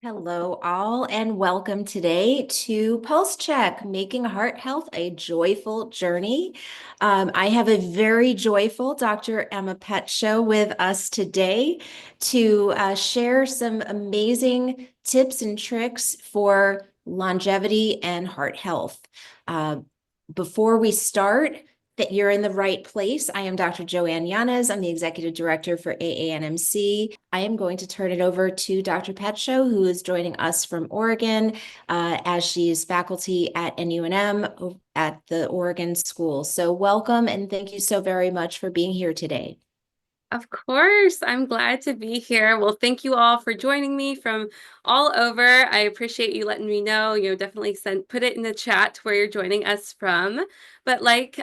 Hello, all, and welcome today to Pulse Check, Making Heart Health a Joyful Journey. I have a very joyful Dr. Emma Petshow with us today to share some amazing tips and tricks for longevity and heart health. Uh, Before we start, that you're in the right place. I am Dr. Joanne Yanez. I'm the Executive Director for AANMC. I am going to turn it over to Dr. Petshow, who is joining us from Oregon, as she is faculty at NUNM at the Oregon School. So welcome and thank you so very much for being here today. Of course, I'm glad to be here. Well, thank you all for joining me from all over. I appreciate you letting me know. Definitely put it in the chat where you're joining us from. But like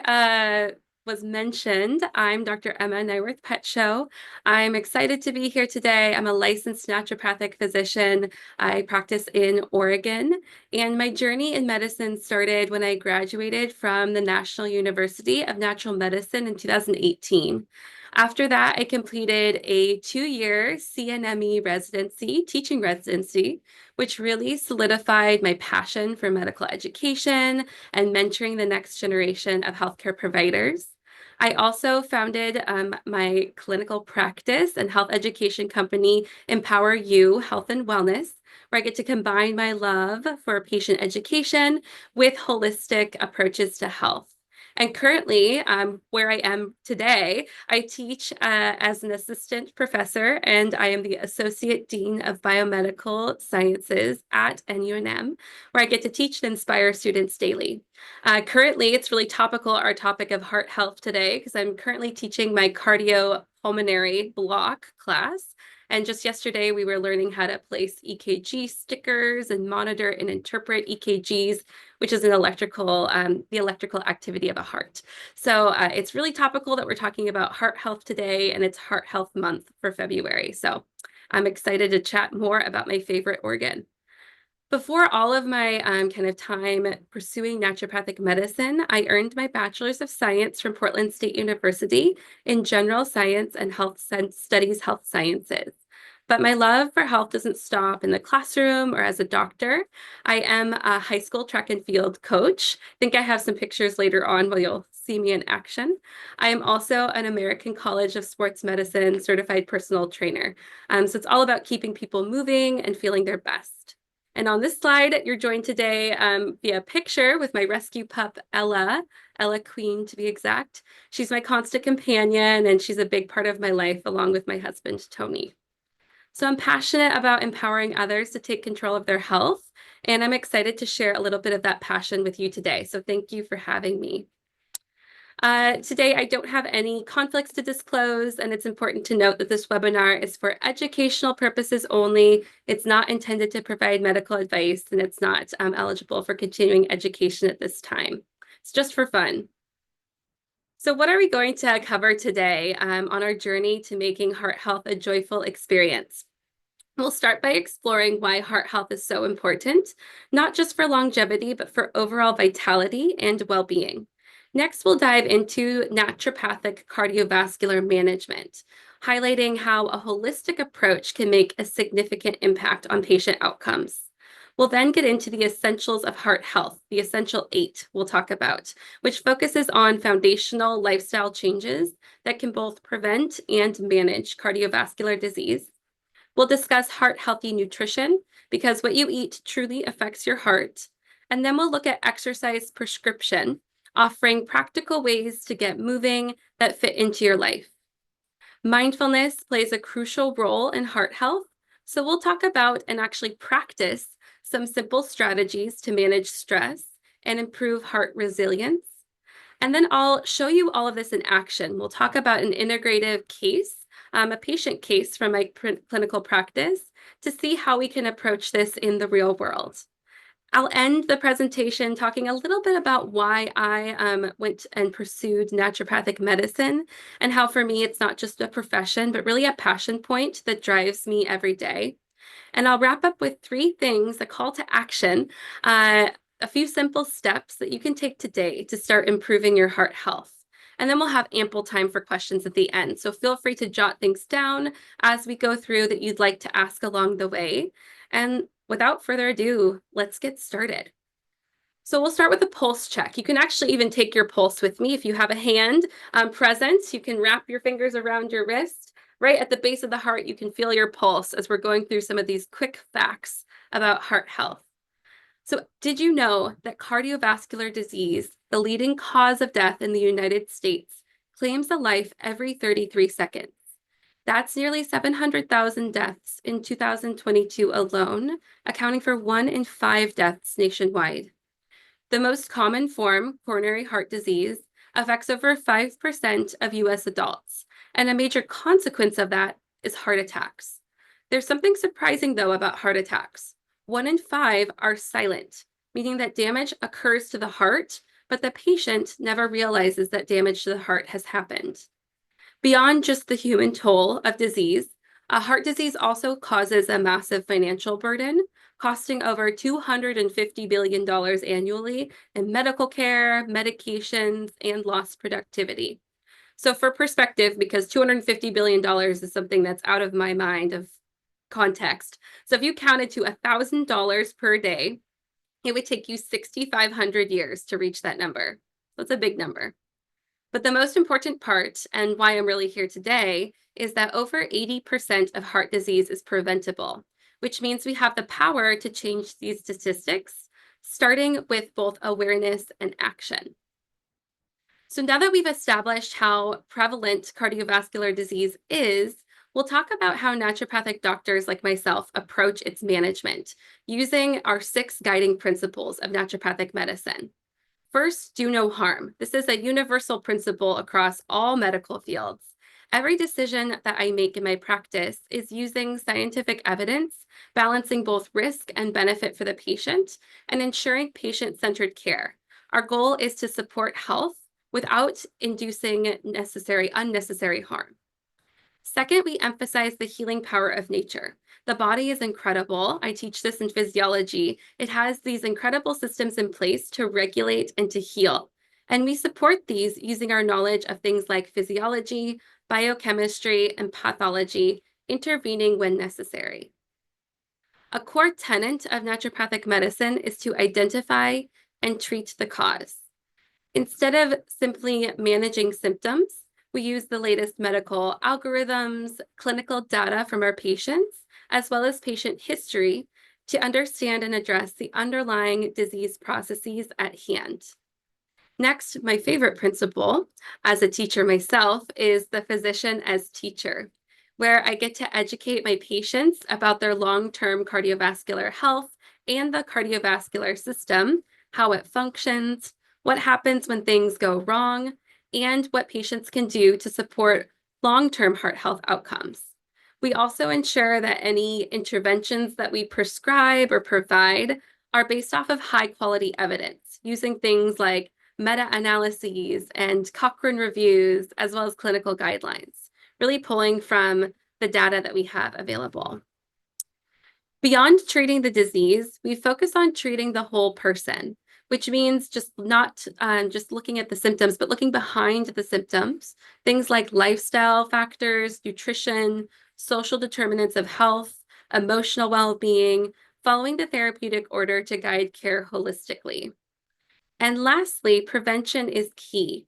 was mentioned, I'm Dr. Emma Neiworth Petshow. I'm excited to be here today. I'm a licensed naturopathic physician. I practice in Oregon, and my journey in medicine started when I graduated from the National University of Natural Medicine in 2018. After that, I completed a 2-year CNME residency, teaching residency, which really solidified my passion for medical education and mentoring the next generation of healthcare providers. I also founded my clinical practice and health education company, Empower You Health and Wellness, where I get to combine my love for patient education with holistic approaches to health. And currently, where I am today, I teach as an assistant professor, and I am the Associate Dean of Biomedical Sciences at NUNM, where I get to teach and inspire students daily. Currently, it's really topical, our topic of heart health today, because I'm currently teaching my cardiopulmonary block class. And just yesterday, we were learning how to place EKG stickers and monitor and interpret EKGs, which is the electrical activity of a heart. So it's really topical that we're talking about heart health today, and it's Heart Health Month for February. So I'm excited to chat more about my favorite organ. Before all of my kind of time pursuing naturopathic medicine, I earned my Bachelor's of Science from Portland State University in General Science and Health Studies Health Sciences. But my love for health doesn't stop in the classroom or as a doctor. I am a high school track and field coach. I think I have some pictures later on where you'll see me in action. I am also an American College of Sports Medicine certified personal trainer. So it's all about keeping people moving and feeling their best. And on this slide, you're joined today via picture with my rescue pup, Ella Queen to be exact. She's my constant companion, and she's a big part of my life along with my husband, Tony. So I'm passionate about empowering others to take control of their health, and I'm excited to share a little bit of that passion with you today. So thank you for having me. Today, I don't have any conflicts to disclose, and it's important to note that this webinar is for educational purposes only. It's not intended to provide medical advice, and it's not eligible for continuing education at this time. It's just for fun. So what are we going to cover today on our journey to making heart health a joyful experience? We'll start by exploring why heart health is so important, not just for longevity, but for overall vitality and well-being. Next, we'll dive into naturopathic cardiovascular management, highlighting how a holistic approach can make a significant impact on patient outcomes. We'll then get into the essentials of heart health, the essential 8 we'll talk about, which focuses on foundational lifestyle changes that can both prevent and manage cardiovascular disease. We'll discuss heart-healthy nutrition because what you eat truly affects your heart. And then we'll look at exercise prescription, offering practical ways to get moving that fit into your life. Mindfulness plays a crucial role in heart health, so we'll talk about and actually practice some simple strategies to manage stress and improve heart resilience. And then I'll show you all of this in action. We'll talk about an integrative case, a patient case from my clinical practice to see how we can approach this in the real world. I'll end the presentation talking a little bit about why I went and pursued naturopathic medicine and how for me it's not just a profession, but really a passion point that drives me every day. And I'll wrap up with 3 things, a call to action, a few simple steps that you can take today to start improving your heart health. And then we'll have ample time for questions at the end. So feel free to jot things down as we go through that you'd like to ask along the way. And without further ado, let's get started. So we'll start with a pulse check. You can actually even take your pulse with me. If you have a hand present, you can wrap your fingers around your wrist. Right at the base of the heart, you can feel your pulse as we're going through some of these quick facts about heart health. So did you know that cardiovascular disease, the leading cause of death in the United States, claims a life every 33 seconds? That's nearly 700,000 deaths in 2022 alone, accounting for 1 in 5 deaths nationwide. The most common form, coronary heart disease, affects over 5% of US adults, and a major consequence of that is heart attacks. There's something surprising, though, about heart attacks. 1 in 5 are silent, meaning that damage occurs to the heart, but the patient never realizes that damage to the heart has happened. Beyond just the human toll of disease, heart disease also causes a massive financial burden, costing over $250 billion annually in medical care, medications, and lost productivity. So for perspective, because $250 billion is something that's out of my mind of context. So if you counted to $1,000 per day, it would take you 6,500 years to reach that number. That's a big number. But the most important part, and why I'm really here today, is that over 80% of heart disease is preventable, which means we have the power to change these statistics, starting with both awareness and action. So now that we've established how prevalent cardiovascular disease is, we'll talk about how naturopathic doctors like myself approach its management using our 6 guiding principles of naturopathic medicine. First, do no harm. This is a universal principle across all medical fields. Every decision that I make in my practice is using scientific evidence, balancing both risk and benefit for the patient, and ensuring patient-centered care. Our goal is to support health without inducing unnecessary harm. Second, we emphasize the healing power of nature. The body is incredible. I teach this in physiology. It has these incredible systems in place to regulate and to heal. And we support these using our knowledge of things like physiology, biochemistry, and pathology, intervening when necessary. A core tenet of naturopathic medicine is to identify and treat the cause. Instead of simply managing symptoms, we use the latest medical algorithms, clinical data from our patients, as well as patient history to understand and address the underlying disease processes at hand. Next, my favorite principle as a teacher myself is the physician as teacher, where I get to educate my patients about their long-term cardiovascular health and the cardiovascular system, how it functions, what happens when things go wrong, and what patients can do to support long-term heart health outcomes. We also ensure that any interventions that we prescribe or provide are based off of high-quality evidence, using things like meta-analyses and Cochrane reviews, as well as clinical guidelines, really pulling from the data that we have available. Beyond treating the disease, we focus on treating the whole person, which means just not just looking at the symptoms, but looking behind the symptoms, things like lifestyle factors, nutrition, social determinants of health, emotional well-being, following the therapeutic order to guide care holistically. And lastly, prevention is key.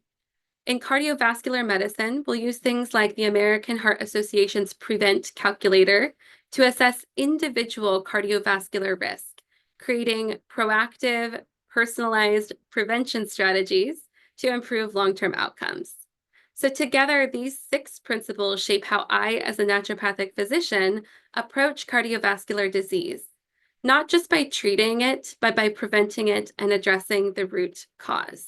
In cardiovascular medicine, we'll use things like the American Heart Association's Prevent Calculator to assess individual cardiovascular risk, creating proactive, personalized prevention strategies to improve long-term outcomes. So together, these 6 principles shape how I, as a naturopathic physician, approach cardiovascular disease, not just by treating it, but by preventing it and addressing the root cause.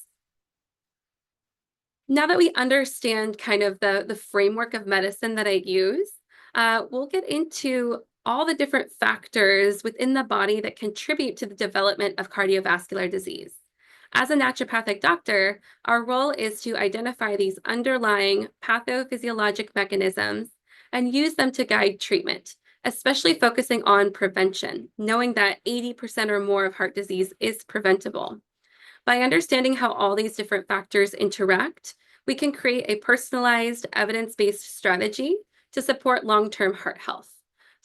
Now that we understand kind of the framework of medicine that I use, we'll get into all the different factors within the body that contribute to the development of cardiovascular disease. As a naturopathic doctor, our role is to identify these underlying pathophysiologic mechanisms and use them to guide treatment, especially focusing on prevention, knowing that 80% or more of heart disease is preventable. By understanding how all these different factors interact, we can create a personalized, evidence-based strategy to support long-term heart health.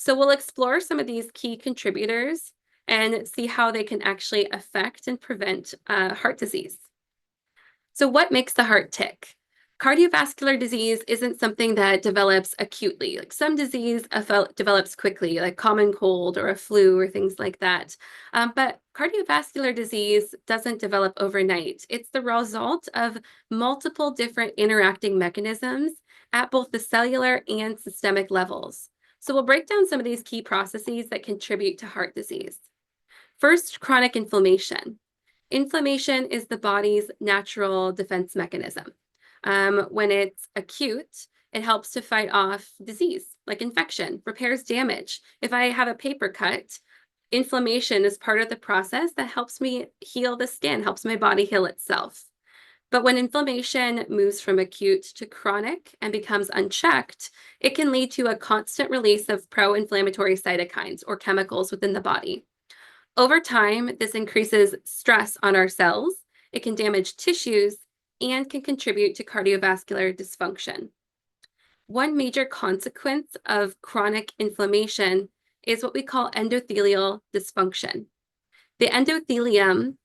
So we'll explore some of these key contributors and see how they can actually affect and prevent heart disease. So what makes the heart tick? Cardiovascular disease isn't something that develops acutely. Like some disease develops quickly, like common cold or a flu or things like that. But cardiovascular disease doesn't develop overnight. It's the result of multiple different interacting mechanisms at both the cellular and systemic levels. So we'll break down some of these key processes that contribute to heart disease. First, chronic inflammation. Inflammation is the body's natural defense mechanism. When it's acute, it helps to fight off disease like infection, repairs damage. If I have a paper cut, inflammation is part of the process that helps me heal the skin, helps my body heal itself. But when inflammation moves from acute to chronic and becomes unchecked, it can lead to a constant release of pro-inflammatory cytokines or chemicals within the body. Over time, this increases stress on our cells, it can damage tissues, and can contribute to cardiovascular dysfunction. One major consequence of chronic inflammation is what we call endothelial dysfunction. The endothelium,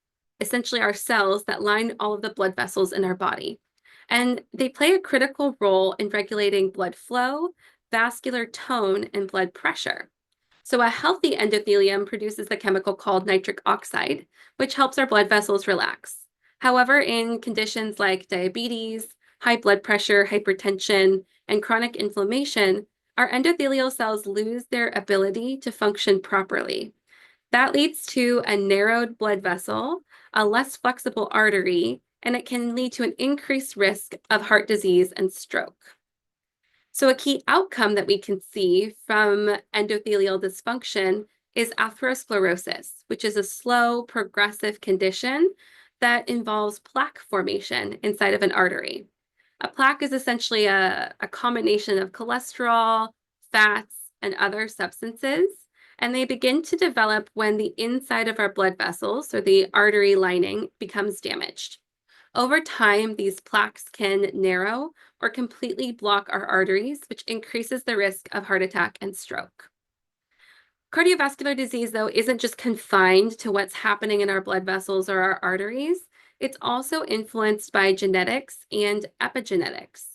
essentially our cells that line all of the blood vessels in our body, and they play a critical role in regulating blood flow, vascular tone, and blood pressure. So a healthy endothelium produces the chemical called nitric oxide, which helps our blood vessels relax. However, in conditions like diabetes, high blood pressure, hypertension, and chronic inflammation, our endothelial cells lose their ability to function properly. That leads to a narrowed blood vessel, a less flexible artery, and it can lead to an increased risk of heart disease and stroke. So a key outcome that we can see from endothelial dysfunction is atherosclerosis, which is a slow, progressive condition that involves plaque formation inside of an artery. A plaque is essentially a combination of cholesterol, fats, and other substances, and they begin to develop when the inside of our blood vessels, or the artery lining, becomes damaged. Over time, these plaques can narrow or completely block our arteries, which increases the risk of heart attack and stroke. Cardiovascular disease, though, isn't just confined to what's happening in our blood vessels or our arteries. It's also influenced by genetics and epigenetics.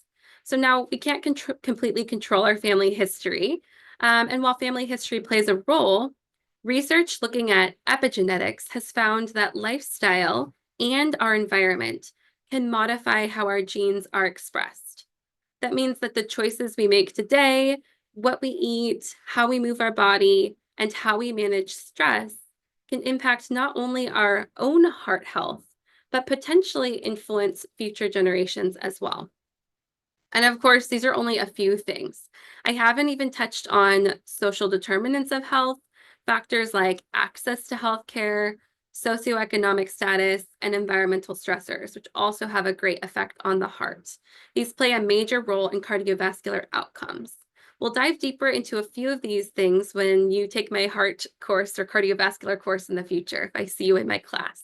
So now we can't completely control our family history. And while family history plays a role, research looking at epigenetics has found that lifestyle and our environment can modify how our genes are expressed. That means that the choices we make today, what we eat, how we move our body, and how we manage stress can impact not only our own heart health, but potentially influence future generations as well. And of course, these are only a few things. I haven't even touched on social determinants of health, factors like access to healthcare, socioeconomic status, and environmental stressors, which also have a great effect on the heart. These play a major role in cardiovascular outcomes. We'll dive deeper into a few of these things when you take my heart course or cardiovascular course in the future, if I see you in my class.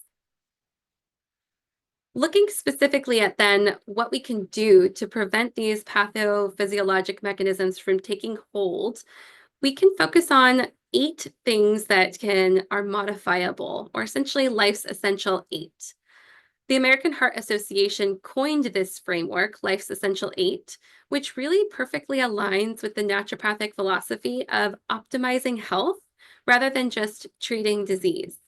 Looking specifically at then what we can do to prevent these pathophysiologic mechanisms from taking hold, we can focus on 8 things that are modifiable, or essentially life's essential 8. The American Heart Association coined this framework, Life's Essential 8, which really perfectly aligns with the naturopathic philosophy of optimizing health rather than just treating disease.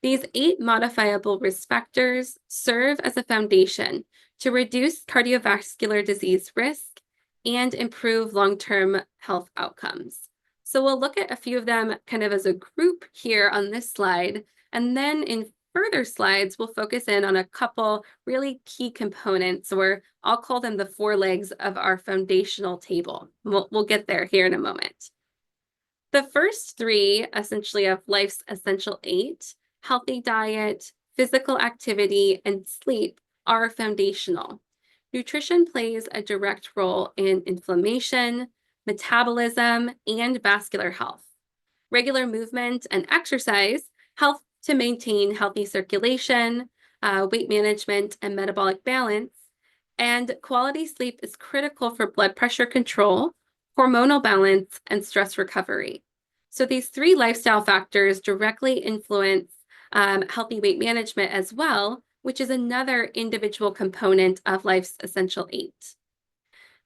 These 8 modifiable risk factors serve as a foundation to reduce cardiovascular disease risk and improve long-term health outcomes. So we'll look at a few of them kind of as a group here on this slide, and then in further slides, we'll focus in on a couple really key components, or I'll call them the 4 legs of our foundational table. We'll get there here in a moment. The first 3, essentially of life's essential 8, healthy diet, physical activity, and sleep, are foundational. Nutrition plays a direct role in inflammation, metabolism, and vascular health. Regular movement and exercise help to maintain healthy circulation, weight management, and metabolic balance. And quality sleep is critical for blood pressure control, hormonal balance, and stress recovery. So these three lifestyle factors directly influence healthy weight management as well, which is another individual component of life's essential eight.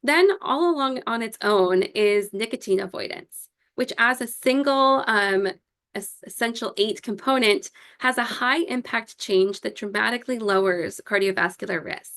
Then, all along on its own, is nicotine avoidance, which, as a single essential eight component, has a high impact change that dramatically lowers cardiovascular risk.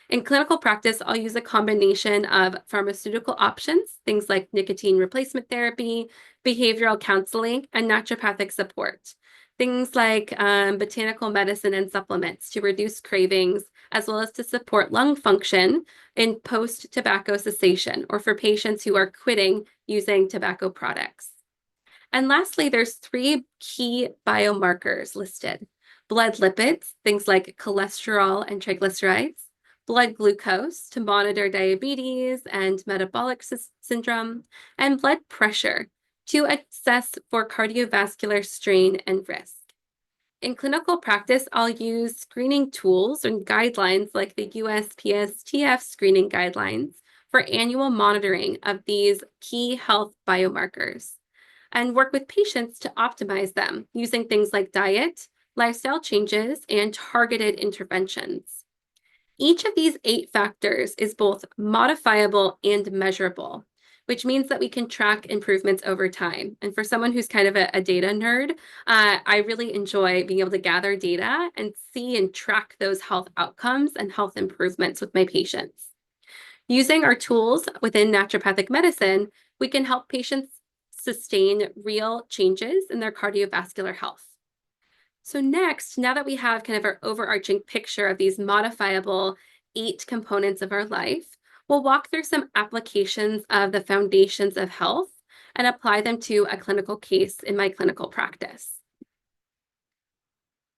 In clinical practice, I'll use a combination of pharmaceutical options, things like nicotine replacement therapy, behavioral counseling, and naturopathic support. Things like botanical medicine and supplements to reduce cravings, as well as to support lung function in post-tobacco cessation, or for patients who are quitting using tobacco products. And lastly, there's three key biomarkers listed: blood lipids, things like cholesterol and triglycerides; blood glucose to monitor diabetes and metabolic syndrome; and blood pressure to assess for cardiovascular strain and risk. In clinical practice, I'll use screening tools and guidelines like the USPSTF screening guidelines for annual monitoring of these key health biomarkers, and work with patients to optimize them using things like diet, lifestyle changes, and targeted interventions. Each of these 8 factors is both modifiable and measurable, which means that we can track improvements over time. And for someone who's kind of a data nerd, I really enjoy being able to gather data and see and track those health outcomes and health improvements with my patients. Using our tools within naturopathic medicine, we can help patients sustain real changes in their cardiovascular health. So next, now that we have kind of our overarching picture of these modifiable 8 components of our life, we'll walk through some applications of the foundations of health and apply them to a clinical case in my clinical practice.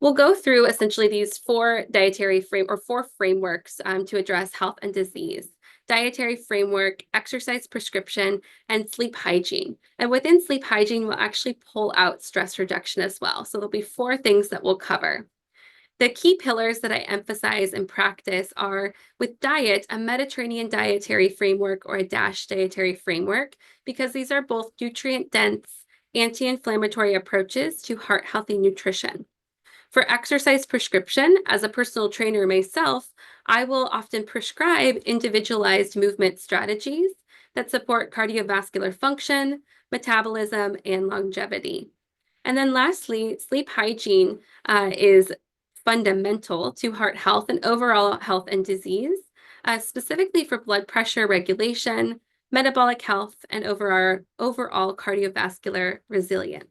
We'll go through essentially these 4 frameworks to address health and disease: dietary framework, exercise prescription, and sleep hygiene. And within sleep hygiene, we'll actually pull out stress reduction as well. So there'll be 4 things that we'll cover. The key pillars that I emphasize in practice are, with diet, a Mediterranean dietary framework or a DASH dietary framework, because these are both nutrient-dense, anti-inflammatory approaches to heart-healthy nutrition. For exercise prescription, as a personal trainer myself, I will often prescribe individualized movement strategies that support cardiovascular function, metabolism, and longevity. And then lastly, sleep hygiene is fundamental to heart health and overall health and disease, specifically for blood pressure regulation, metabolic health, and overall cardiovascular resilience.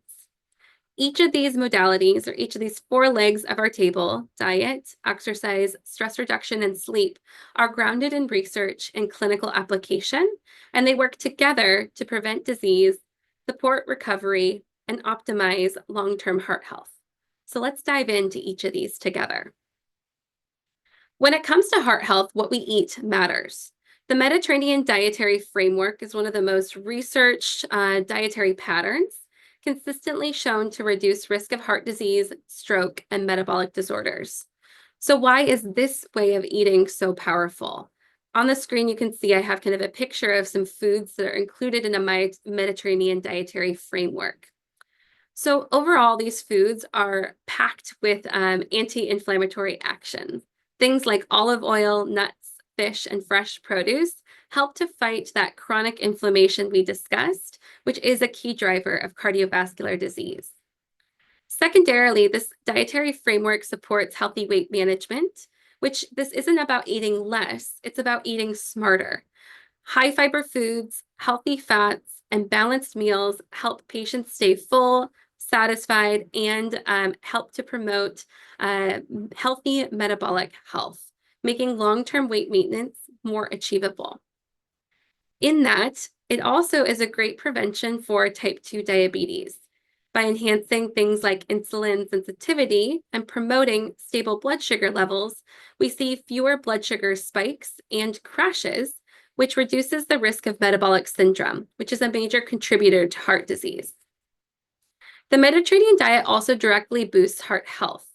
Each of these modalities, or each of these 4 legs of our table, diet, exercise, stress reduction, and sleep, are grounded in research and clinical application, and they work together to prevent disease, support recovery, and optimize long-term heart health. So let's dive into each of these together. When it comes to heart health, what we eat matters. The Mediterranean dietary framework is one of the most researched dietary patterns, consistently shown to reduce risk of heart disease, stroke, and metabolic disorders. So why is this way of eating so powerful? On the screen, you can see I have kind of a picture of some foods that are included in a Mediterranean dietary framework. So overall, these foods are packed with anti-inflammatory actions. Things like olive oil, nuts, fish, and fresh produce help to fight that chronic inflammation we discussed, which is a key driver of cardiovascular disease. Secondarily, this dietary framework supports healthy weight management, which this isn't about eating less, it's about eating smarter. High fiber foods, healthy fats, and balanced meals help patients stay full, satisfied, and help to promote healthy metabolic health, making long-term weight maintenance more achievable. In that, it also is a great prevention for type 2 diabetes. By enhancing things like insulin sensitivity and promoting stable blood sugar levels, we see fewer blood sugar spikes and crashes, which reduces the risk of metabolic syndrome, which is a major contributor to heart disease. The Mediterranean diet also directly boosts heart health.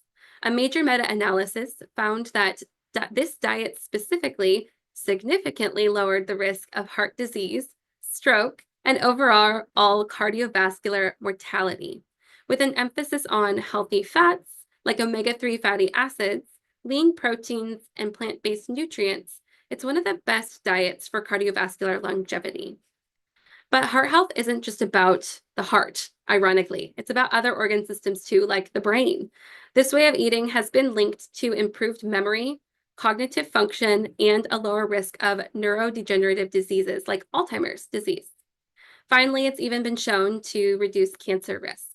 A major meta-analysis found that this diet specifically significantly lowered the risk of heart disease, stroke, and overall cardiovascular mortality, with an emphasis on healthy fats like omega-3 fatty acids, lean proteins, and plant-based nutrients. It's one of the best diets for cardiovascular longevity. But heart health isn't just about the heart, ironically. It's about other organ systems too, like the brain. This way of eating has been linked to improved memory, cognitive function, and a lower risk of neurodegenerative diseases like Alzheimer's disease. Finally, it's even been shown to reduce cancer risk.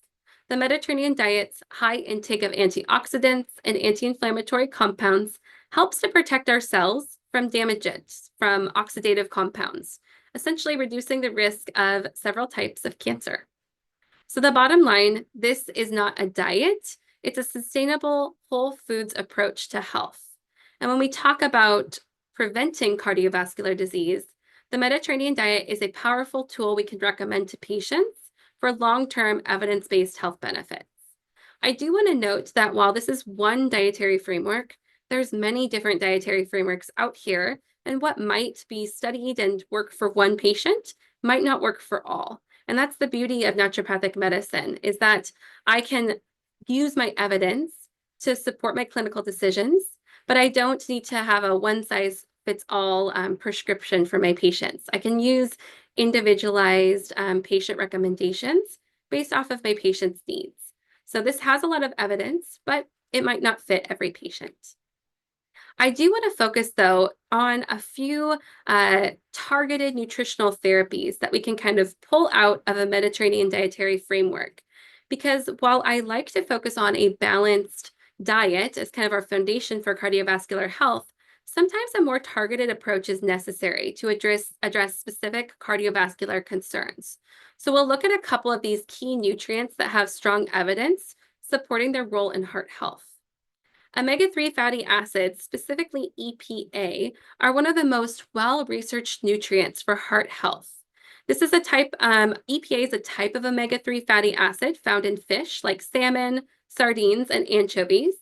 The Mediterranean diet's high intake of antioxidants and anti-inflammatory compounds helps to protect our cells from damages from oxidative compounds, essentially reducing the risk of several types of cancer. So the bottom line, this is not a diet, it's a sustainable whole foods approach to health. And when we talk about preventing cardiovascular disease, the Mediterranean diet is a powerful tool we can recommend to patients for long-term evidence-based health benefits. I do want to note that while this is one dietary framework, there's many different dietary frameworks out here, and what might be studied and work for one patient might not work for all. And that's the beauty of naturopathic medicine, is that I can use my evidence to support my clinical decisions, but I don't need to have a one-size-fits-all prescription for my patients. I can use individualized patient recommendations based off of my patient's needs. So this has a lot of evidence, but it might not fit every patient. I do want to focus, though, on a few targeted nutritional therapies that we can kind of pull out of a Mediterranean dietary framework. Because while I like to focus on a balanced diet as kind of our foundation for cardiovascular health, sometimes a more targeted approach is necessary to address specific cardiovascular concerns. So we'll look at a couple of these key nutrients that have strong evidence supporting their role in heart health. Omega-3 fatty acids, specifically EPA, are one of the most well-researched nutrients for heart health. This is EPA is a type of omega-3 fatty acid found in fish like salmon, sardines, and anchovies.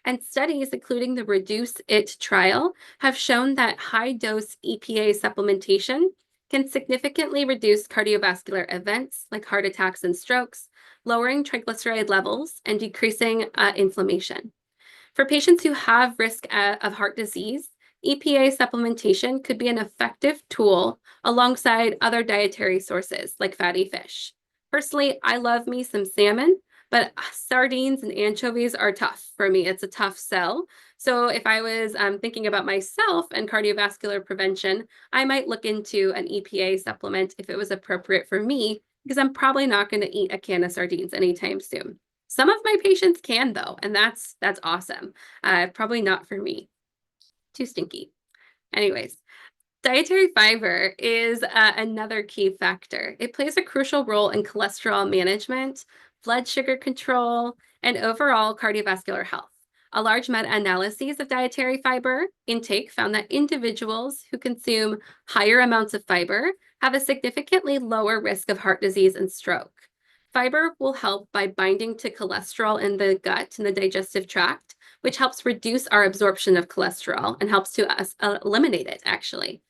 And studies, including the Reduce It trial, have shown that high-dose EPA supplementation can significantly reduce cardiovascular events like heart attacks and strokes, lowering triglyceride levels and decreasing inflammation. For patients who have risk of heart disease, EPA supplementation could be an effective tool alongside other dietary sources like fatty fish. Personally, I love me some salmon, but sardines and anchovies are tough for me. It's a tough sell. So if I was thinking about myself and cardiovascular prevention, I might look into an EPA supplement if it was appropriate for me, because I'm probably not going to eat a can of sardines anytime soon. Some of my patients can, though, and that's awesome. Probably not for me. Too stinky. Anyways, dietary fiber is another key factor. It plays a crucial role in cholesterol management, blood sugar control, and overall cardiovascular health. A large meta-analysis of dietary fiber intake found that individuals who consume higher amounts of fiber have a significantly lower risk of heart disease and stroke. Fiber will help by binding to cholesterol in the gut and the digestive tract, which helps reduce our absorption of cholesterol and helps to eliminate it, actually.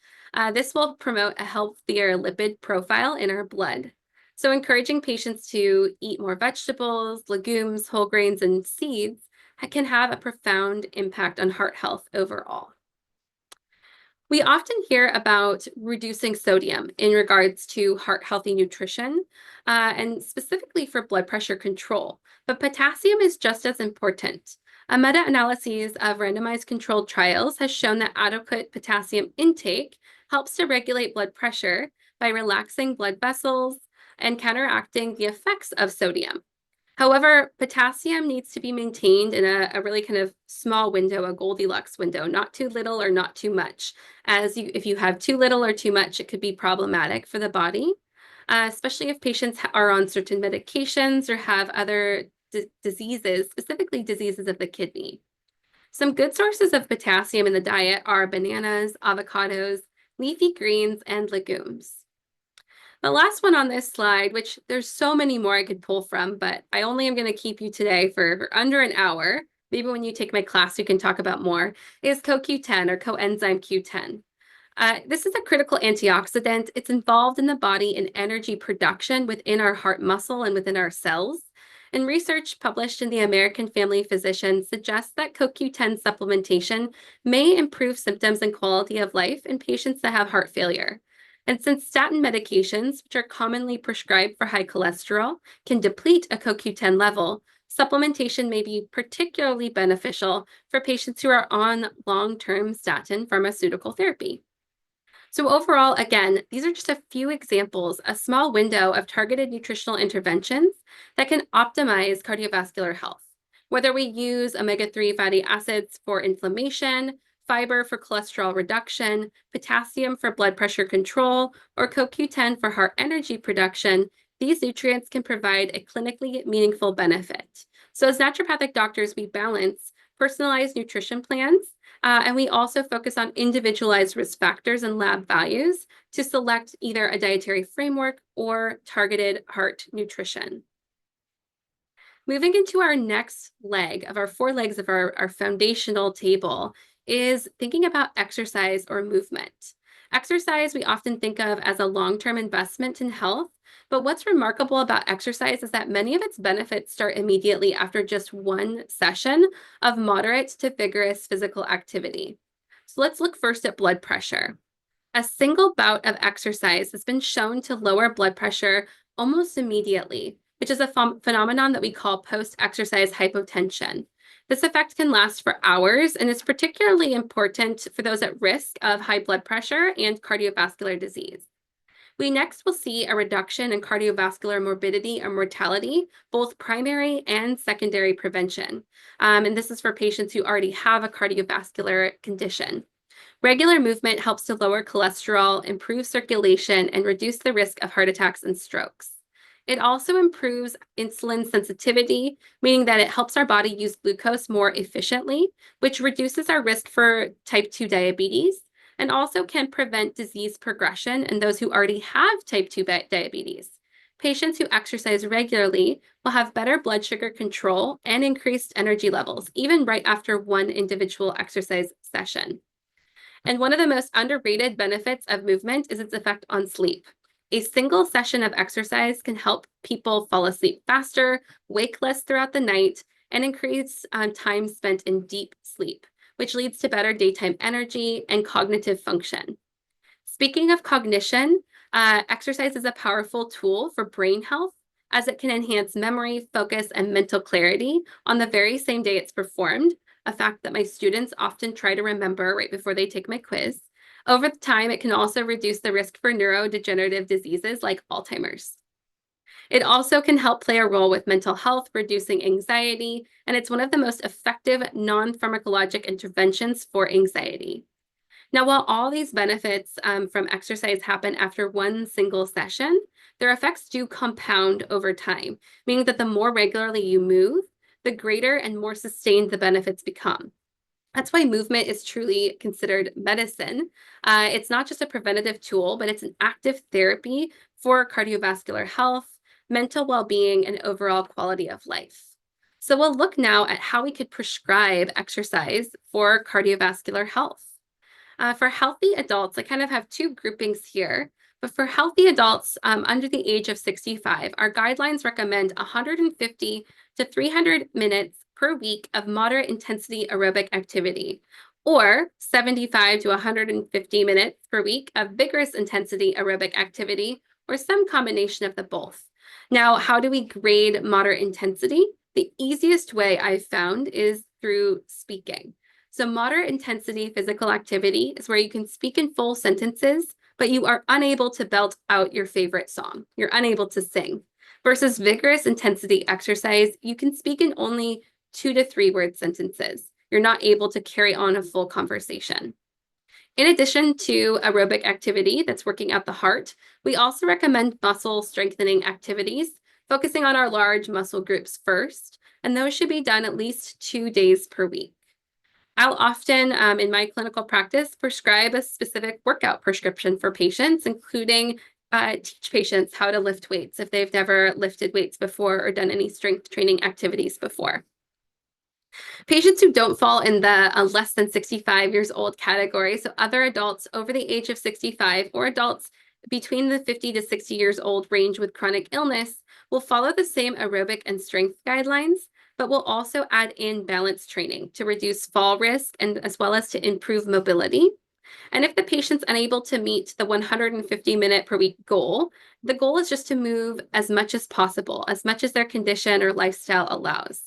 This will promote a healthier lipid profile in our blood. So encouraging patients to eat more vegetables, legumes, whole grains, and seeds can have a profound impact on heart health overall. We often hear about reducing sodium in regards to heart healthy nutrition, and specifically for blood pressure control, but potassium is just as important. A meta-analysis of randomized controlled trials has shown that adequate potassium intake helps to regulate blood pressure by relaxing blood vessels and counteracting the effects of sodium. However, potassium needs to be maintained in a really kind of small window, a Goldilocks window, not too little or not too much. If you have too little or too much, it could be problematic for the body, especially if patients are on certain medications or have other diseases, specifically diseases of the kidney. Some good sources of potassium in the diet are bananas, avocados, leafy greens, and legumes. The last one on this slide, which there's so many more I could pull from, but I only am going to keep you today for under an hour. Maybe when you take my class, you can talk about more, is CoQ10 or coenzyme Q10. This is a critical antioxidant. It's involved in the body in energy production within our heart muscle and within our cells. And research published in the American Family Physician suggests that CoQ10 supplementation may improve symptoms and quality of life in patients that have heart failure. And since statin medications, which are commonly prescribed for high cholesterol, can deplete a CoQ10 level, supplementation may be particularly beneficial for patients who are on long-term statin pharmaceutical therapy. So overall, again, these are just a few examples, a small window of targeted nutritional interventions that can optimize cardiovascular health. Whether we use omega-3 fatty acids for inflammation, fiber for cholesterol reduction, potassium for blood pressure control, or CoQ10 for heart energy production, these nutrients can provide a clinically meaningful benefit. So as naturopathic doctors, we balance personalized nutrition plans and we also focus on individualized risk factors and lab values to select either a dietary framework or targeted heart nutrition. Moving into our next leg of our 4 legs of our foundational table is thinking about exercise or movement. Exercise we often think of as a long-term investment in health, but what's remarkable about exercise is that many of its benefits start immediately after just one session of moderate to vigorous physical activity. So let's look first at blood pressure. A single bout of exercise has been shown to lower blood pressure almost immediately, which is a phenomenon that we call post-exercise hypotension. This effect can last for hours and is particularly important for those at risk of high blood pressure and cardiovascular disease. We next will see a reduction in cardiovascular morbidity and mortality, both primary and secondary prevention. And this is for patients who already have a cardiovascular condition. Regular movement helps to lower cholesterol, improve circulation, and reduce the risk of heart attacks and strokes. It also improves insulin sensitivity, meaning that it helps our body use glucose more efficiently, which reduces our risk for type 2 diabetes, and also can prevent disease progression in those who already have type 2 diabetes. Patients who exercise regularly will have better blood sugar control and increased energy levels, even right after one individual exercise session. And one of the most underrated benefits of movement is its effect on sleep. A single session of exercise can help people fall asleep faster, wake less throughout the night, and increase time spent in deep sleep, which leads to better daytime energy and cognitive function. Speaking of cognition, exercise is a powerful tool for brain health as it can enhance memory, focus, and mental clarity on the very same day it's performed, a fact that my students often try to remember right before they take my quiz. Over time, it can also reduce the risk for neurodegenerative diseases like Alzheimer's. It also can help play a role with mental health, reducing anxiety, and it's one of the most effective non-pharmacologic interventions for anxiety. Now, while all these benefits from exercise happen after one single session, their effects do compound over time, meaning that the more regularly you move, the greater and more sustained the benefits become. That's why movement is truly considered medicine. It's not just a preventative tool, but it's an active therapy for cardiovascular health, mental well-being, and overall quality of life. So we'll look now at how we could prescribe exercise for cardiovascular health. For healthy adults, I kind of have 2 groupings here. But for healthy adults under the age of 65, our guidelines recommend 150 to 300 minutes per week of moderate intensity aerobic activity, or 75 to 150 minutes per week of vigorous intensity aerobic activity, or some combination of the both. Now, how do we grade moderate intensity? The easiest way I've found is through speaking. So moderate intensity physical activity is where you can speak in full sentences, but you are unable to belt out your favorite song. You're unable to sing. Versus vigorous intensity exercise, you can speak in only 2 to 3 word sentences. You're not able to carry on a full conversation. In addition to aerobic activity that's working out the heart, we also recommend muscle strengthening activities, focusing on our large muscle groups first, and those should be done at least 2 days per week. I'll often, in my clinical practice, prescribe a specific workout prescription for patients, including teach patients how to lift weights if they've never lifted weights before or done any strength training activities before. Patients who don't fall in the less than 65 years old category, so other adults over the age of 65 or adults between the 50 to 60 years old range with chronic illness, will follow the same aerobic and strength guidelines, but will also add in balance training to reduce fall risk and as well as to improve mobility. And if the patient's unable to meet the 150-minute per week goal, the goal is just to move as much as possible, as much as their condition or lifestyle allows.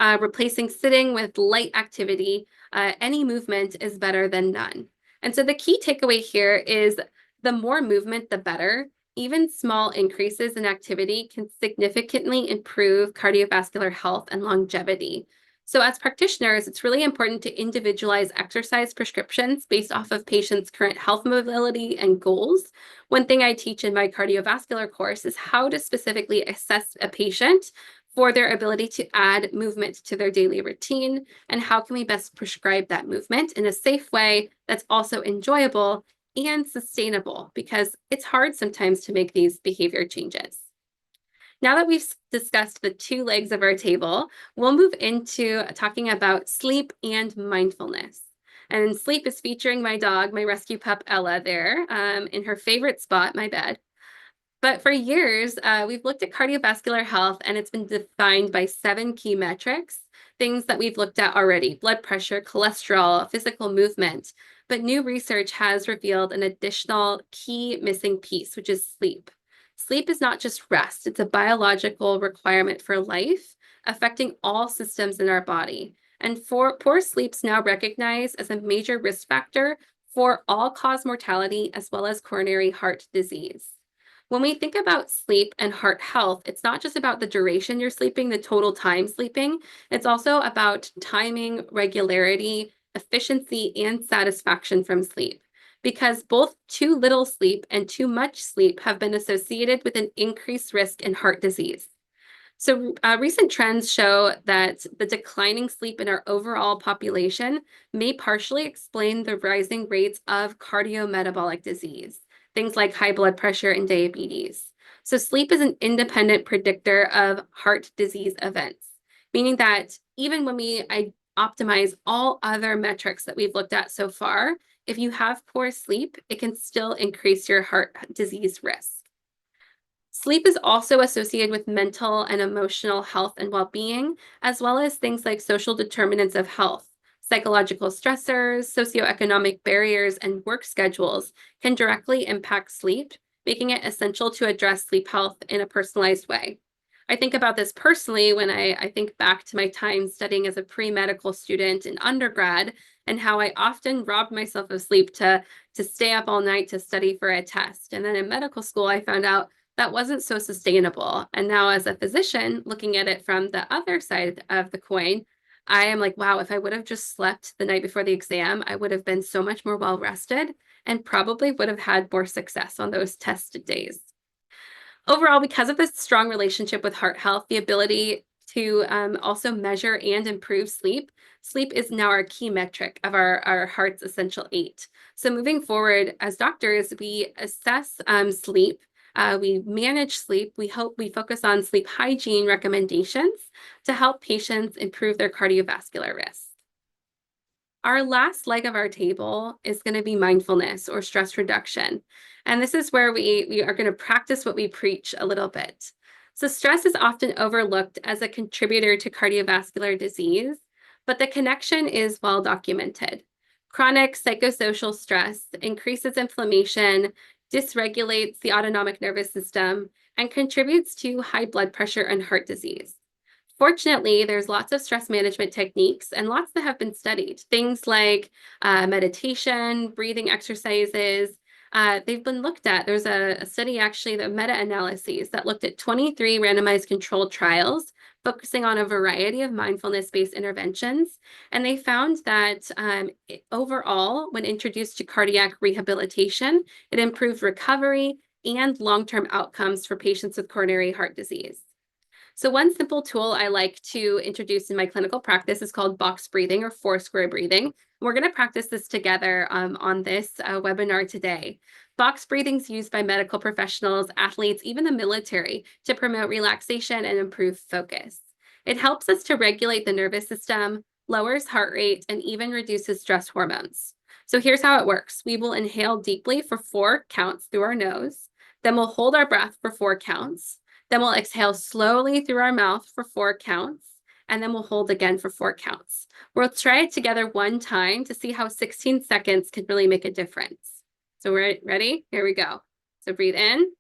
Replacing sitting with light activity, any movement is better than none. And so the key takeaway here is the more movement, the better. Even small increases in activity can significantly improve cardiovascular health and longevity. So as practitioners, it's really important to individualize exercise prescriptions based off of patients' current health mobility and goals. One thing I teach in my cardiovascular course is how to specifically assess a patient for their ability to add movement to their daily routine, and how can we best prescribe that movement in a safe way that's also enjoyable and sustainable, because it's hard sometimes to make these behavior changes. Now that we've discussed the two legs of our table, we'll move into talking about sleep and mindfulness. And sleep is featuring my dog, my rescue pup Ella there, in her favorite spot, my bed. But for years, we've looked at cardiovascular health, and it's been defined by 7 key metrics, things that we've looked at already: blood pressure, cholesterol, physical movement. But new research has revealed an additional key missing piece, which is sleep. Sleep is not just rest, it's a biological requirement for life, affecting all systems in our body. And poor sleep is now recognized as a major risk factor for all-cause mortality as well as coronary heart disease. When we think about sleep and heart health, it's not just about the duration you're sleeping, the total time sleeping. It's also about timing, regularity, efficiency, and satisfaction from sleep. Because both too little sleep and too much sleep have been associated with an increased risk in heart disease. So recent trends show that the declining sleep in our overall population may partially explain the rising rates of cardiometabolic disease, things like high blood pressure and diabetes. So sleep is an independent predictor of heart disease events, meaning that even when we optimize all other metrics that we've looked at so far, if you have poor sleep, it can still increase your heart disease risk. Sleep is also associated with mental and emotional health and well-being, as well as things like social determinants of health. Psychological stressors, socioeconomic barriers, and work schedules can directly impact sleep, making it essential to address sleep health in a personalized way. I think about this personally when I think back to my time studying as a pre-medical student in undergrad, and how I often robbed myself of sleep to stay up all night to study for a test. And then in medical school, I found out that wasn't so sustainable. And now as a physician, looking at it from the other side of the coin, I am like, wow, if I would have just slept the night before the exam, I would have been so much more well rested and probably would have had more success on those tested days. Overall, because of this strong relationship with heart health, the ability to also measure and improve sleep, sleep is now our key metric of our heart's essential 8. So moving forward, as doctors, we assess sleep, we manage sleep, we focus on sleep hygiene recommendations to help patients improve their cardiovascular risk. Our last leg of our table is going to be mindfulness or stress reduction. And this is where we are going to practice what we preach a little bit. So stress is often overlooked as a contributor to cardiovascular disease, but the connection is well documented. Chronic psychosocial stress increases inflammation, dysregulates the autonomic nervous system, and contributes to high blood pressure and heart disease. Fortunately, there's lots of stress management techniques and lots that have been studied. Things like meditation, breathing exercises, they've been looked at. There's a study, actually, the meta-analyses that looked at 23 randomized controlled trials focusing on a variety of mindfulness-based interventions. And they found that overall, when introduced to cardiac rehabilitation, it improved recovery and long-term outcomes for patients with coronary heart disease. So one simple tool I like to introduce in my clinical practice is called box breathing or 4-square breathing. We're going to practice this together on this webinar today. Box breathing is used by medical professionals, athletes, even the military, to promote relaxation and improve focus. It helps us to regulate the nervous system, lowers heart rate, and even reduces stress hormones. So here's how it works. We will inhale deeply for 4 counts through our nose. Then we'll hold our breath for 4 counts. Then we'll exhale slowly through our mouth for 4 counts. And then we'll hold again for 4 counts. We'll try it together one time to see how 16 seconds can really make a difference. So we're ready? Here we go. So breathe in.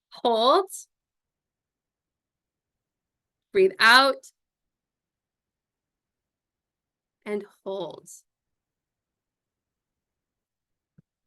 Hold. Breathe out. And hold.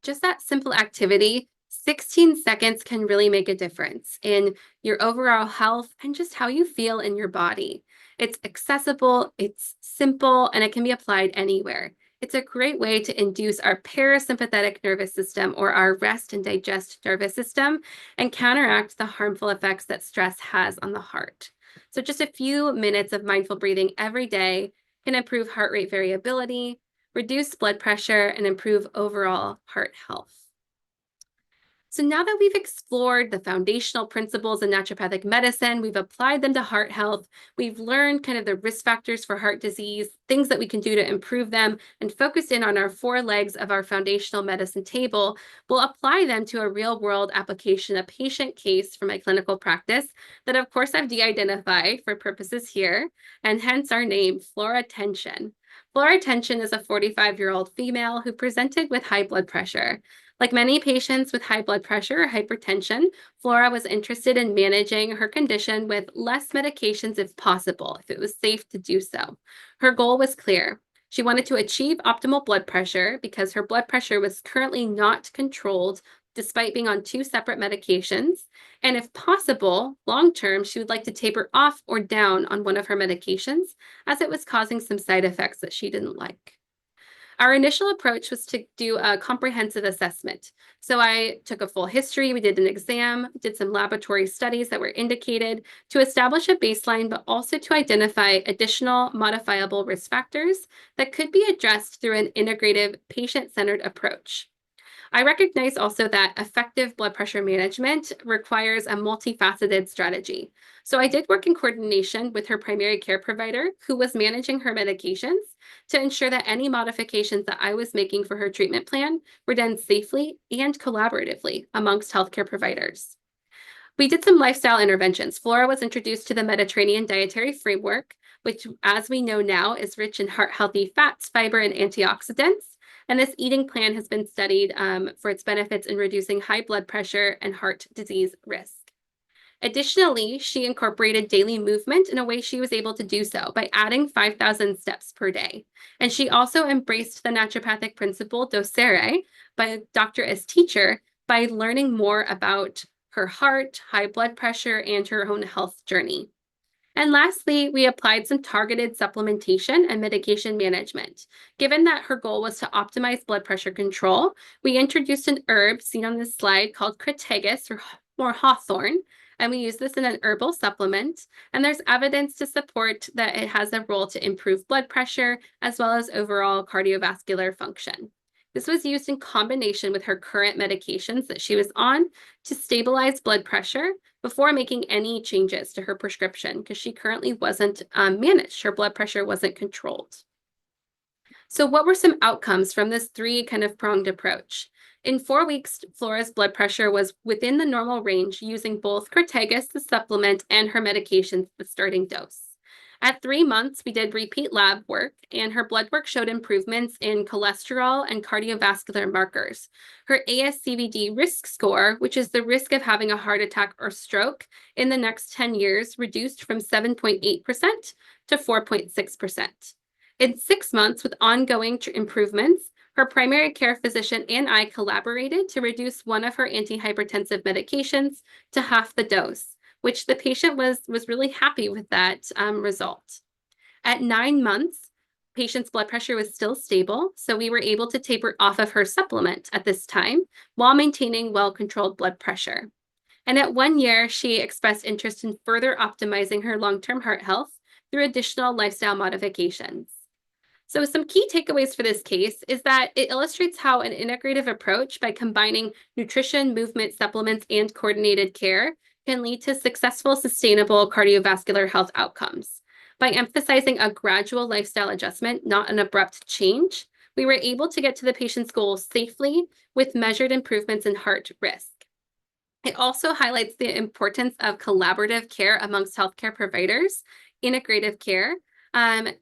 Just that simple activity, 16 seconds can really make a difference in your overall health and just how you feel in your body. It's accessible, it's simple, and it can be applied anywhere. It's a great way to induce our parasympathetic nervous system or our rest and digest nervous system and counteract the harmful effects that stress has on the heart. So just a few minutes of mindful breathing every day can improve heart rate variability, reduce blood pressure, and improve overall heart health. So now that we've explored the foundational principles in naturopathic medicine, we've applied them to heart health, we've learned kind of the risk factors for heart disease, things that we can do to improve them, and focused in on our 4 legs of our foundational medicine table, we'll apply them to a real-world application, a patient case from my clinical practice that, of course, I've de-identified for purposes here, and hence our name, Flora Tension. Flora Tension is a 45-year-old female who presented with high blood pressure. Like many patients with high blood pressure or hypertension, Flora was interested in managing her condition with less medications if possible, if it was safe to do so. Her goal was clear. She wanted to achieve optimal blood pressure because her blood pressure was currently not controlled despite being on 2 separate medications. And if possible, long-term, she would like to taper off or down on one of her medications as it was causing some side effects that she didn't like. Our initial approach was to do a comprehensive assessment. So I took a full history, we did an exam, did some laboratory studies that were indicated to establish a baseline, but also to identify additional modifiable risk factors that could be addressed through an integrative, patient-centered approach. I recognize also that effective blood pressure management requires a multifaceted strategy. So I did work in coordination with her primary care provider, who was managing her medications, to ensure that any modifications that I was making for her treatment plan were done safely and collaboratively amongst healthcare providers. We did some lifestyle interventions. Flora was introduced to the Mediterranean dietary framework, which, as we know now, is rich in heart-healthy fats, fiber, and antioxidants. And this eating plan has been studied for its benefits in reducing high blood pressure and heart disease risk. Additionally, she incorporated daily movement in a way she was able to do so by adding 5,000 steps per day. And she also embraced the naturopathic principle docere by doctor as teacher by learning more about her heart, high blood pressure, and her own health journey. And lastly, we applied some targeted supplementation and medication management. Given that her goal was to optimize blood pressure control, we introduced an herb seen on this slide called crataegus or hawthorn, and we use this in an herbal supplement. And there's evidence to support that it has a role to improve blood pressure as well as overall cardiovascular function. This was used in combination with her current medications that she was on to stabilize blood pressure before making any changes to her prescription because she currently wasn't managed. Her blood pressure wasn't controlled. So what were some outcomes from this 3 kind of pronged approach? In 4 weeks, Flora's blood pressure was within the normal range using both crataegus, the supplement, and her medications, the starting dose. At 3 months, we did repeat lab work, and her blood work showed improvements in cholesterol and cardiovascular markers. Her ASCVD risk score, which is the risk of having a heart attack or stroke in the next 10 years, reduced from 7.8% to 4.6%. In 6 months, with ongoing improvements, her primary care physician and I collaborated to reduce one of her antihypertensive medications to half the dose, which the patient was really happy with that result. At 9 months, patient's blood pressure was still stable, so we were able to taper off of her supplement at this time while maintaining well-controlled blood pressure. And at 1 year, she expressed interest in further optimizing her long-term heart health through additional lifestyle modifications. So some key takeaways for this case is that it illustrates how an integrative approach by combining nutrition, movement, supplements, and coordinated care can lead to successful, sustainable cardiovascular health outcomes. By emphasizing a gradual lifestyle adjustment, not an abrupt change, we were able to get to the patient's goals safely with measured improvements in heart risk. It also highlights the importance of collaborative care amongst healthcare providers, integrative care, and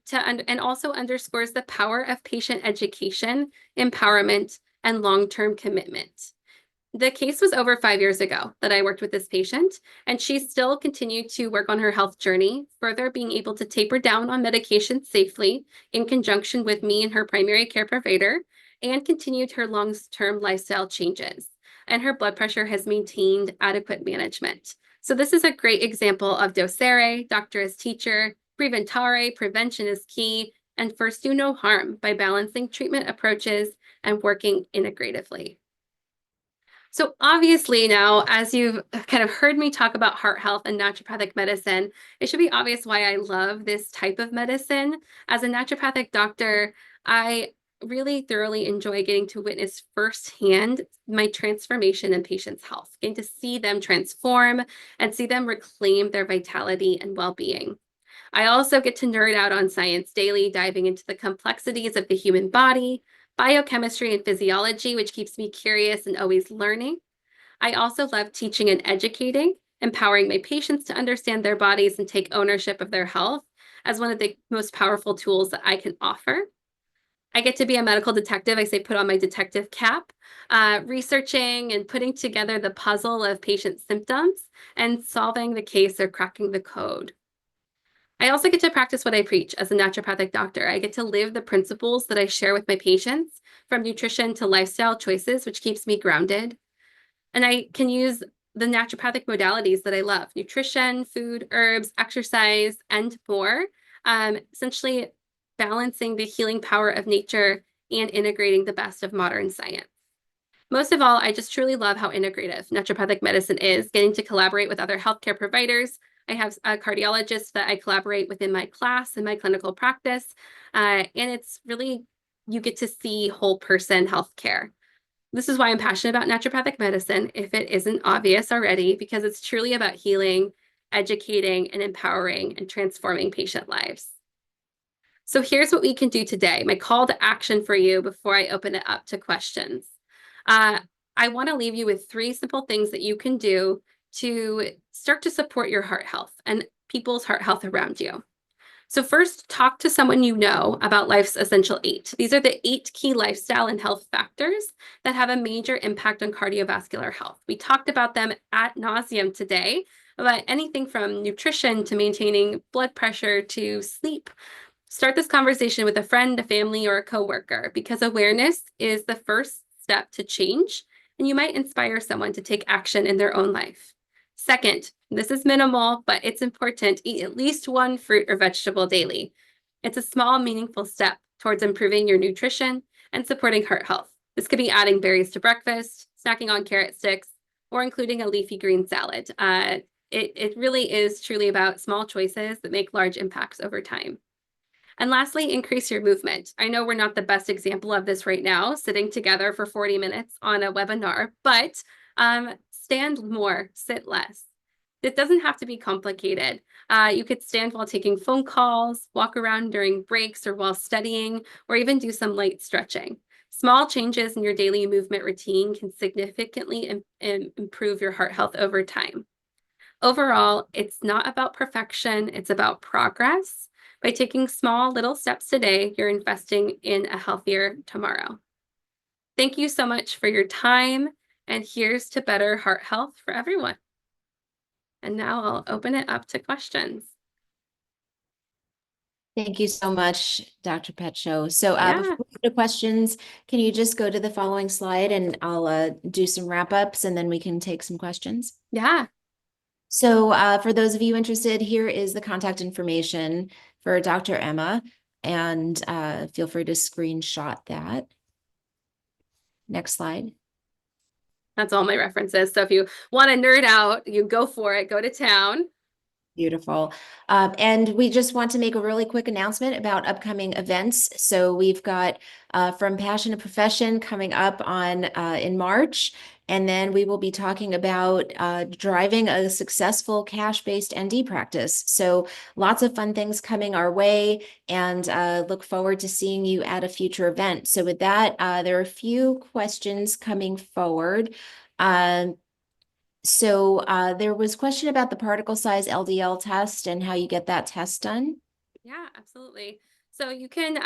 also underscores the power of patient education, empowerment, and long-term commitment. The case was over 5 years ago that I worked with this patient, and she still continued to work on her health journey, further being able to taper down on medication safely in conjunction with me and her primary care provider, and continued her long-term lifestyle changes. And her blood pressure has maintained adequate management. So this is a great example of docere, doctor as teacher, preventare, prevention is key, and first do no harm by balancing treatment approaches and working integratively. So obviously now, as you've kind of heard me talk about heart health and naturopathic medicine, it should be obvious why I love this type of medicine. As a naturopathic doctor, I really thoroughly enjoy getting to witness firsthand my transformation in patients' health, getting to see them transform and see them reclaim their vitality and well-being. I also get to nerd out on science daily, diving into the complexities of the human body, biochemistry, and physiology, which keeps me curious and always learning. I also love teaching and educating, empowering my patients to understand their bodies and take ownership of their health as one of the most powerful tools that I can offer. I get to be a medical detective. I say put on my detective cap, researching and putting together the puzzle of patient symptoms and solving the case or cracking the code. I also get to practice what I preach as a naturopathic doctor. I get to live the principles that I share with my patients, from nutrition to lifestyle choices, which keeps me grounded. And I can use the naturopathic modalities that I love: nutrition, food, herbs, exercise, and more. Essentially balancing the healing power of nature and integrating the best of modern science. Most of all, I just truly love how integrative naturopathic medicine is, getting to collaborate with other healthcare providers. I have a cardiologist that I collaborate with in my class and my clinical practice. And it's really, you get to see whole person healthcare. This is why I'm passionate about naturopathic medicine, if it isn't obvious already, because it's truly about healing, educating, and empowering and transforming patient lives. So here's what we can do today. My call to action for you before I open it up to questions. I want to leave you with 3 simple things that you can do to start to support your heart health and people's heart health around you. So first, talk to someone you know about life's essential 8. These are the 8 key lifestyle and health factors that have a major impact on cardiovascular health. We talked about them ad nauseum today, about anything from nutrition to maintaining blood pressure to sleep. Start this conversation with a friend, a family, or a coworker, because awareness is the first step to change, and you might inspire someone to take action in their own life. Second, this is minimal, but it's important. Eat at least 1 fruit or vegetable daily. It's a small, meaningful step towards improving your nutrition and supporting heart health. This could be adding berries to breakfast, snacking on carrot sticks, or including a leafy green salad. It really is truly about small choices that make large impacts over time. And lastly, increase your movement. I know we're not the best example of this right now, sitting together for 40 minutes on a webinar, but stand more, sit less. It doesn't have to be complicated. You could stand while taking phone calls, walk around during breaks or while studying, or even do some light stretching. Small changes in your daily movement routine can significantly improve your heart health over time. Overall, it's not about perfection, it's about progress. By taking small little steps today, you're investing in a healthier tomorrow. Thank you so much for your time, and here's to better heart health for everyone. And now I'll open it up to questions. Thank you so much, Dr. Petshow. So Yeah, before we go to questions, can you just go to the following slide and I'll do some wrap ups and then we can take some questions. yeah. So for those of you interested, here is the contact information for Dr. Emma, and feel free to screenshot that. Next slide. That's all my references. So if you want to nerd out, you go for it, go to town. Beautiful. And we just want to make a really quick announcement about upcoming events. So we've got From Passion to Profession coming up on in March. And then we will be talking about driving a successful cash-based ND practice. So lots of fun things coming our way, and look forward to seeing you at a future event. So with that, there are a few questions coming forward. Um, there was a question about the particle size LDL test and how you get that test done. Yeah, absolutely. So you can,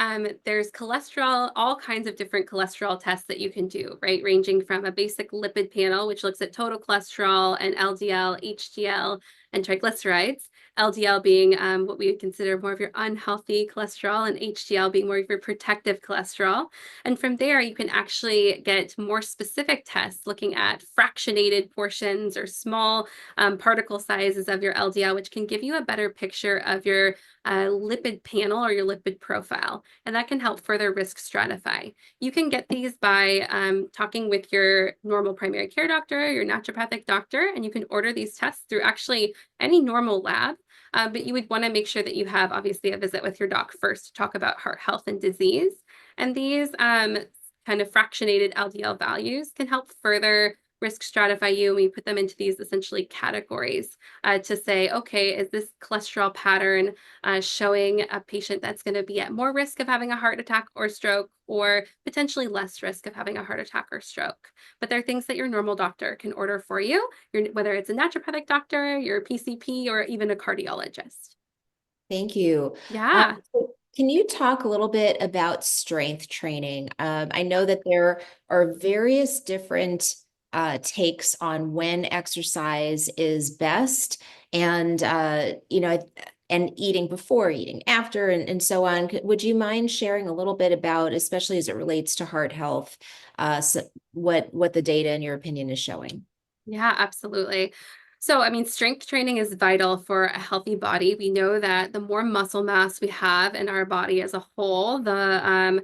there's cholesterol, all kinds of different cholesterol tests that you can do, right? Ranging from a basic lipid panel, which looks at total cholesterol and LDL, HDL, and triglycerides. LDL being what we would consider more of your unhealthy cholesterol, and HDL being more of your protective cholesterol. And from there, you can actually get more specific tests looking at fractionated portions or small particle sizes of your LDL, which can give you a better picture of your lipid panel or your lipid profile, and that can help further risk stratify. You can get these by talking with your normal primary care doctor, your naturopathic doctor, and you can order these tests through actually any normal lab. But you would want to make sure that you have obviously a visit with your doc first to talk about heart health and disease. And these kind of fractionated LDL values can help further risk stratify you. And we put them into these essentially categories to say, okay, is this cholesterol pattern showing a patient that's going to be at more risk of having a heart attack or stroke, or potentially less risk of having a heart attack or stroke? But there are things that your normal doctor can order for you, whether it's a naturopathic doctor, your PCP, or even a cardiologist. Thank you. Yeah. So can you talk a little bit about strength training? I know that there are various different takes on when exercise is best, and and eating before, eating after, and so on. Would you mind sharing a little bit about, especially as it relates to heart health, what the data, in your opinion, is showing? Yeah, absolutely. So, I mean, strength training is vital for a healthy body. We know that the more muscle mass we have in our body as a whole, the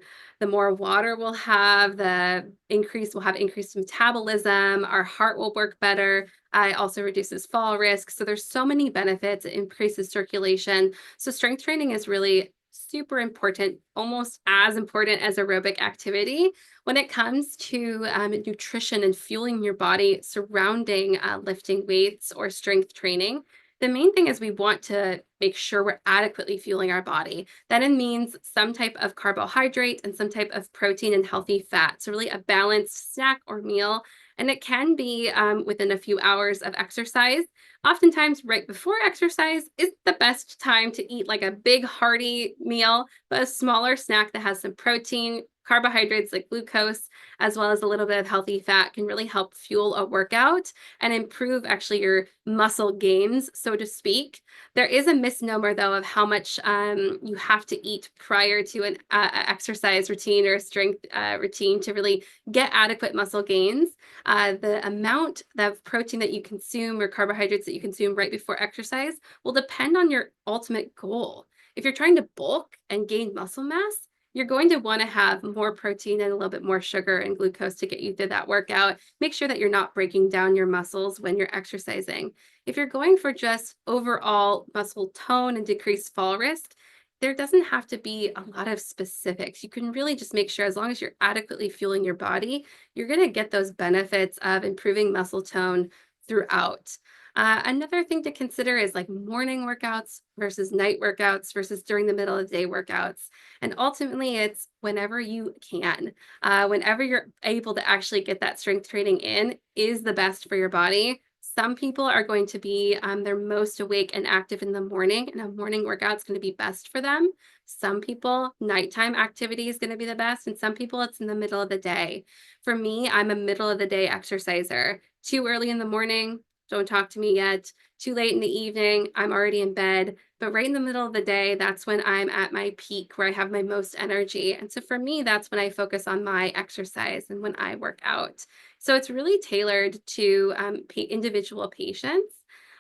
more water we'll have, we'll have increased metabolism, our heart will work better. It also reduces fall risk. So there's so many benefits. It increases circulation. So strength training is really super important, almost as important as aerobic activity when it comes to nutrition and fueling your body surrounding lifting weights or strength training. The main thing is we want to make sure we're adequately fueling our body. That means some type of carbohydrate and some type of protein and healthy fat. So really a balanced snack or meal. And it can be within a few hours of exercise. Oftentimes right before exercise is the best time to eat like a big hearty meal, but a smaller snack that has some protein, carbohydrates like glucose, as well as a little bit of healthy fat can really help fuel a workout and improve actually your muscle gains, so to speak. There is a misnomer though of how much you have to eat prior to an exercise routine or strength routine to really get adequate muscle gains. The amount of protein that you consume or carbohydrates that you consume right before exercise will depend on your ultimate goal. If you're trying to bulk and gain muscle mass, you're going to want to have more protein and a little bit more sugar and glucose to get you through that workout. Make sure that you're not breaking down your muscles when you're exercising. If you're going for just overall muscle tone and decreased fall risk, there doesn't have to be a lot of specifics. You can really just make sure, as long as you're adequately fueling your body, you're going to get those benefits of improving muscle tone throughout. Another thing to consider is like morning workouts versus night workouts versus during the middle of the day workouts. And ultimately, it's whenever you can. Whenever you're able to actually get that strength training in is the best for your body. Some people are going to be their most awake and active in the morning, and a morning workout is going to be best for them. Some people, nighttime activity is going to be the best, and some people, it's in the middle of the day. For me, I'm a middle of the day exerciser. Too early in the morning, don't talk to me yet. Too late in the evening, I'm already in bed. But right in the middle of the day, that's when I'm at my peak, where I have my most energy. And so for me, that's when I focus on my exercise and when I work out. So it's really tailored to individual patients.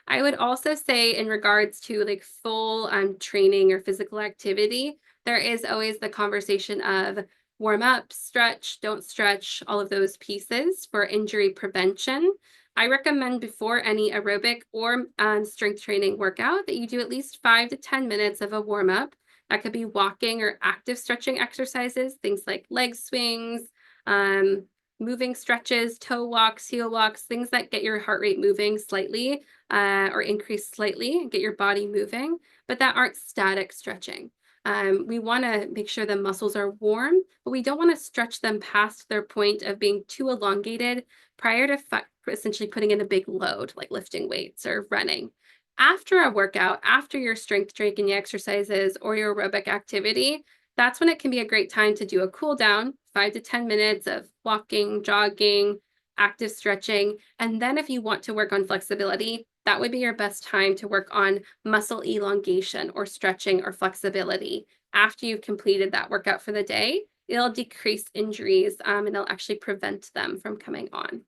I would also say, in regards to like full training or physical activity, there is always the conversation of warm up, stretch, don't stretch, all of those pieces for injury prevention. I recommend before any aerobic or strength training workout that you do at least 5 to 10 minutes of a warm up. That could be walking or active stretching exercises, things like leg swings, um, moving stretches, toe walks, heel walks, things that get your heart rate moving slightly or increase slightly, get your body moving, but that aren't static stretching. We want to make sure the muscles are warm, but we don't want to stretch them past their point of being too elongated prior to essentially putting in a big load, like lifting weights or running. After a workout, after your strength training exercises or your aerobic activity, that's when it can be a great time to do a cool down, 5 to 10 minutes of walking, jogging, active stretching. And then if you want to work on flexibility, that would be your best time to work on muscle elongation or stretching or flexibility. After you've completed that workout for the day, it'll decrease injuries and it'll actually prevent them from coming on.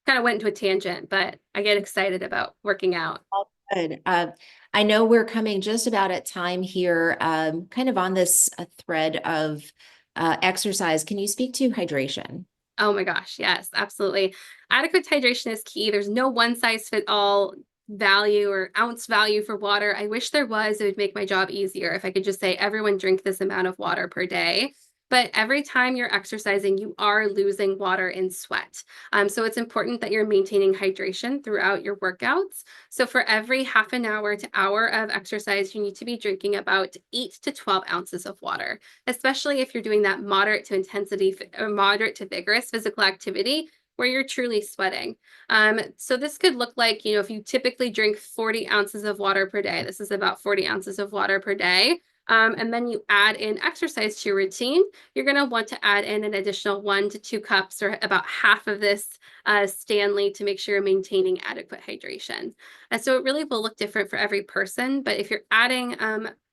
Kind of went into a tangent, but I get excited about working out. Good. I know we're coming just about at time here, kind of on this thread of exercise. Can you speak to hydration? Oh my gosh, yes, absolutely. Adequate hydration is key. There's no one size fit all value or ounce value for water. I wish there was. It would make my job easier if I could just say everyone drink this amount of water per day. But every time you're exercising, you are losing water in sweat. So it's important that you're maintaining hydration throughout your workouts. So for every half an hour to hour of exercise, you need to be drinking about 8 to 12 ounces of water, especially if you're doing that moderate to intensity or moderate to vigorous physical activity where you're truly sweating. So this could look like, if you typically drink 40 ounces of water per day, this is about 40 ounces of water per day. And then you add in exercise to your routine, you're going to want to add in an additional 1 to 2 cups or about half of this Stanley to make sure you're maintaining adequate hydration. And so it really will look different for every person, but if you're adding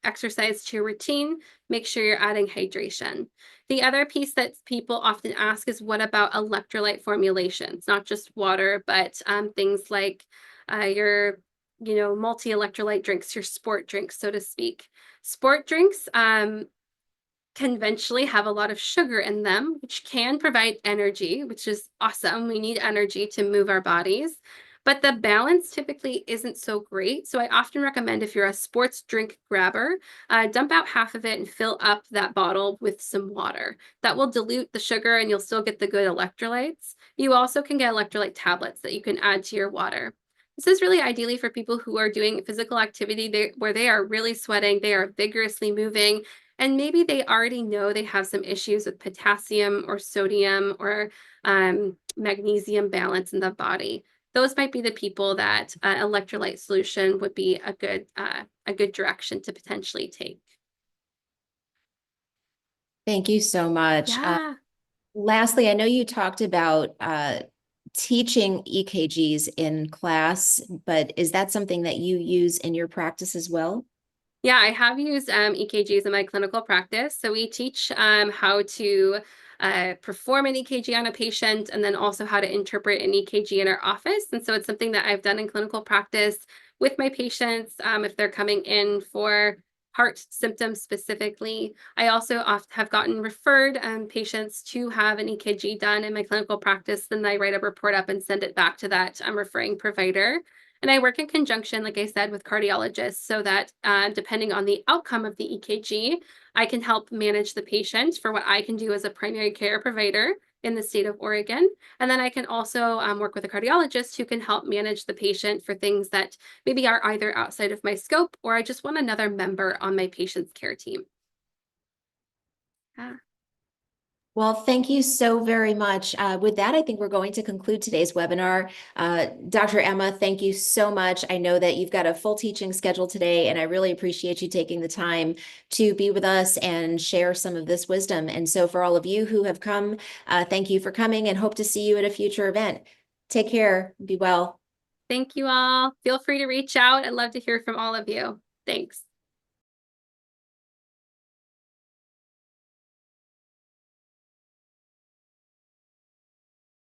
exercise to your routine, make sure you're adding hydration. The other piece that people often ask is what about electrolyte formulations, not just water, but things like your multi-electrolyte drinks, your sport drinks, so to speak. Sport drinks conventionally have a lot of sugar in them, which can provide energy, which is awesome. We need energy to move our bodies, but the balance typically isn't so great. So I often recommend if you're a sports drink grabber, dump out half of it and fill up that bottle with some water. That will dilute the sugar and you'll still get the good electrolytes. You also can get electrolyte tablets that you can add to your water. This is really ideally for people who are doing physical activity where they are really sweating, they are vigorously moving, and maybe they already know they have some issues with potassium or sodium or magnesium balance in the body. Those might be the people that electrolyte solution would be a good direction to potentially take. Thank you so much. Yeah. Lastly, I know you talked about teaching EKGs in class, but is that something that you use in your practice as well? Yeah, I have used EKGs in my clinical practice. So we teach how to perform an EKG on a patient and then also how to interpret an EKG in our office. And so it's something that I've done in clinical practice with my patients if they're coming in for heart symptoms specifically. I also often have gotten referred patients to have an EKG done in my clinical practice. Then I write a report up and send it back to that referring provider. And I work in conjunction, like I said, with cardiologists so that depending on the outcome of the EKG, I can help manage the patient for what I can do as a primary care provider in the state of Oregon. And then I can also work with a cardiologist who can help manage the patient for things that maybe are either outside of my scope or I just want another member on my patient's care team. Yeah. Well, thank you so very much. With that, I think we're going to conclude today's webinar. Dr. Emma, thank you so much. I know that you've got a full teaching schedule today, and I really appreciate you taking the time to be with us and share some of this wisdom. And so for all of you who have come, thank you for coming and hope to see you at a future event. Take care. Be well. Thank you all. Feel free to reach out. I'd love to hear from all of you. Thanks.